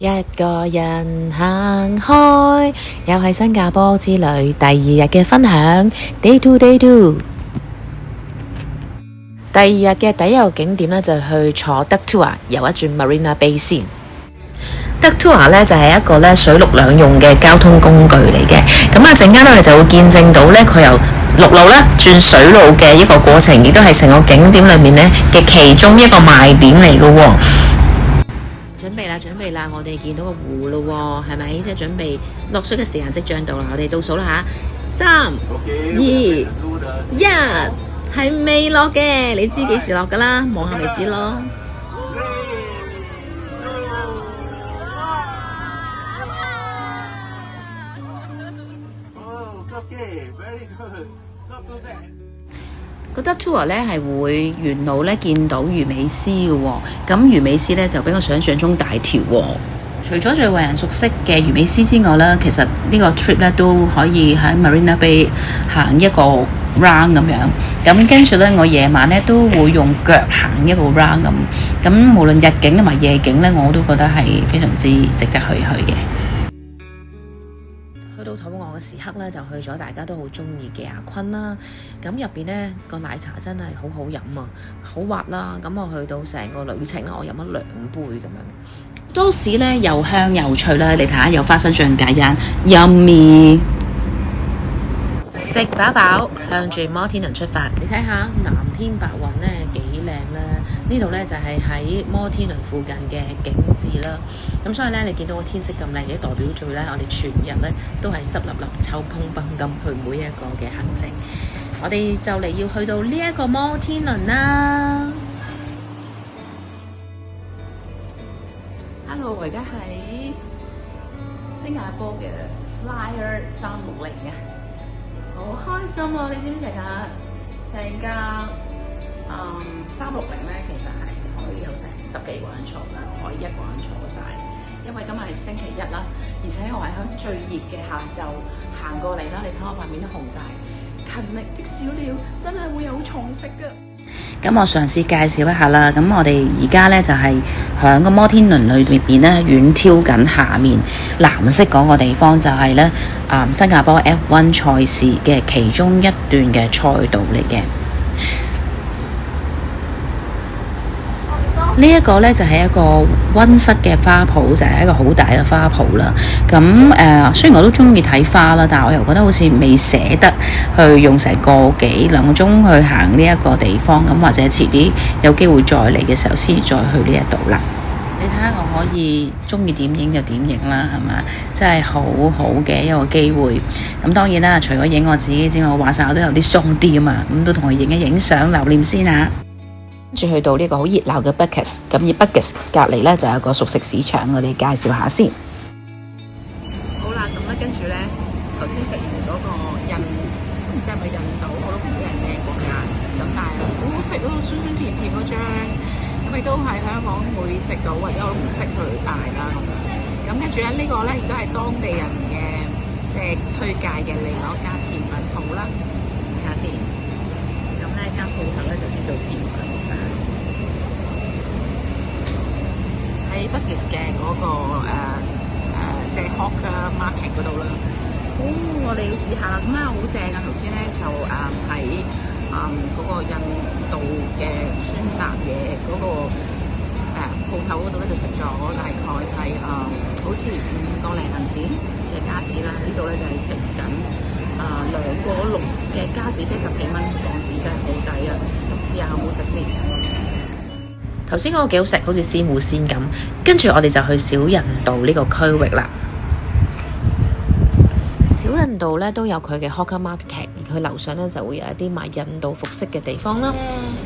一個人行開，又係新加坡之旅第二日嘅分享。Day 2。第二日嘅第一個景點呢，就去坐 Duck Tour 遊一轉 Marina Bay 先。Duck Tour 呢，就係一個呢水陸兩用嘅交通工具嚟嘅。咁啊，陣間我哋就會見證到呢，佢由陸路呢轉水路嘅一個過程，亦都係成個景點裏面呢嘅其中一個賣點嚟嘅喎。準備啦！我哋見到個湖咯，係咪？即係準備落水嘅時間即將到啦！我哋倒數啦吓，3、2、1，係未落嘅，你知幾時落噶啦？望下咪知咯。覺得 tour 咧係會沿路咧見到魚尾獅嘅喎，咁魚尾獅咧就比我想象中大條喎。除咗最為人熟悉嘅魚尾獅之外咧，其實呢個 trip 咧都可以喺 Marina Bay 行一個 round 咁樣。咁跟住咧，我夜晚咧都會用腳行一個 round 咁。咁無論日景同埋夜景咧，我都覺得係非常之值得去嘅。去到肚餓嘅時刻咧，就去咗大家都好中意嘅阿坤啦。咁入邊呢個奶茶真係好好飲啊，好滑啦。咁我去到成個旅程咧，我飲咗2杯咁樣。多士呢又香又脆啦，你睇下有花生醬芥煙 ，yummy。食飽飽，向住摩天輪出發。你睇下藍天白雲呢幾靚咧。呢度呢就係喺摩天輪附近嘅景緻啦。咁所以呢，你見到個天色咁靚，亦代表住呢，我哋全日呢都係濕立立、臭崩崩咁去每一個嘅行程。我哋就嚟要去到呢一個摩天輪啦。Hello， 我而家喺新加坡嘅 Flyer 360啊，好開心啊！你知唔知成架360咧，其實係可以有成10幾個人坐㗎，可以一個人坐晒。因為今日係星期一啦，而且我係喺最熱嘅下晝行過嚟啦，你睇我塊面都紅晒。勤力的小鳥真係會有重食㗎。咁我嘗試介紹一下啦。咁我哋而家呢，就係響個摩天輪裏邊呢，遠眺緊下面藍色嗰個地方，就係呢新加坡 F1 賽事嘅其中一段嘅賽道嚟嘅。呢一個呢，就係一個溫室嘅花圃，就係一個好大嘅花圃啦。咁雖然我都中意睇花啦，但係我又覺得好似未捨得去用成個幾2個鐘去行呢一個地方。咁或者遲啲有機會再嚟嘅時候，先再去呢一度啦。你睇下我可以中意點影就點影啦，係嘛？真係好好嘅一個機會。咁當然啦，除咗影我自己之外，話晒我都有啲鬆啲啊嘛，咁都同佢影一影相留念先啊。跟住去到呢個好熱鬧嘅 Buckets， 咁而 Buckets 隔離呢，就有個熟食市場，我哋介紹下先。好啦，咁咧跟住呢，頭先食完嗰個都唔知係咪印度，我都唔知係咩國家，咁但係好好食咯，酸酸甜甜嗰張，咁亦都係香港會食到，或者我都唔識去帶啦咁樣。咁跟住咧呢個呢，亦都係當地人嘅即係推介嘅另外一間甜品鋪啦，睇下先。咁呢間鋪頭呢，就叫做甜品山。喺 Buckets 嘅嗰個即係 Hawker Market 嗰度啦。我哋要試下啦。咁咧好正啊！頭先咧就喺嗰個印度嘅酸辣嘢嗰個鋪頭嗰度咧就食咗大概係好似5個零銀錢嘅加紙啦。呢度咧就係食緊2個6嘅加紙，即係10幾蚊港紙，真係好抵啊！咁試下好唔好食先。頭先嗰個幾好食，好似鮮芋仙咁。跟住我哋就去小人道呢個區域啦。小人道咧都有佢嘅 Hawker Market， 而佢樓上咧就會有一啲賣印度服飾嘅地方啦。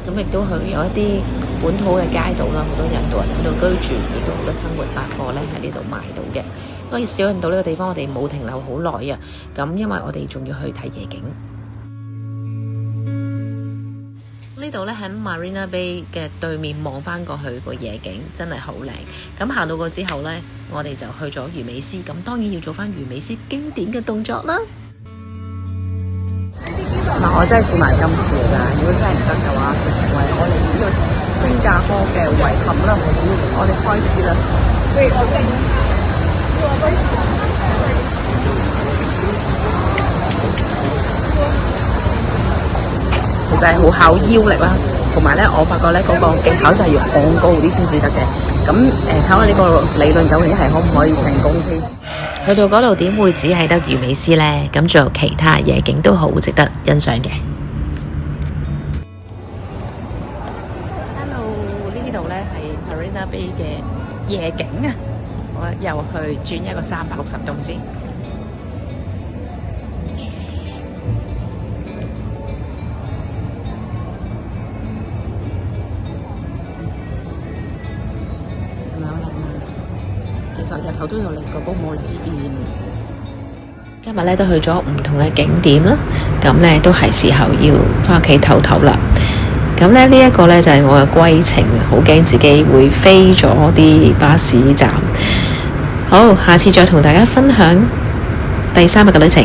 咁亦都佢有一啲本土嘅街道啦，好多印度人喺度居住，亦都好多生活百貨咧喺呢度買到嘅。所以小人道呢個地方我哋冇停留好耐啊。咁因為我哋仲要去睇夜景。呢度咧喺 Marina Bay 嘅對面望翻過去個夜景真係好靚。咁行到過之後呢，我哋就去咗魚尾獅。咁當然要做翻魚尾獅經典嘅動作啦。嗱，我真係試埋今次㗎。如果真係唔得嘅話，就成為我哋呢個新加坡嘅遺憾啦。我哋開始啦。其實係好考腰力啦，同埋咧，我發覺咧嗰個技巧就係要昂高啲先至得嘅。咁睇下呢個理論究竟係可唔可以成功先？去到嗰度點會只係得魚尾獅呢？咁仲有其他夜景都好值得欣賞嘅。Hello， 呢度咧係 Marina Bay 嘅夜景啊！我又去轉一個360度先。其實日頭都有嚟過，不過冇嚟呢邊。今日咧都去咗唔同嘅景點啦，咁咧都係時候要翻屋企唞唞啦。咁咧呢一個咧就係我嘅歸程，好驚自己會飛咗啲巴士站。好，下次再同大家分享第3日嘅旅程。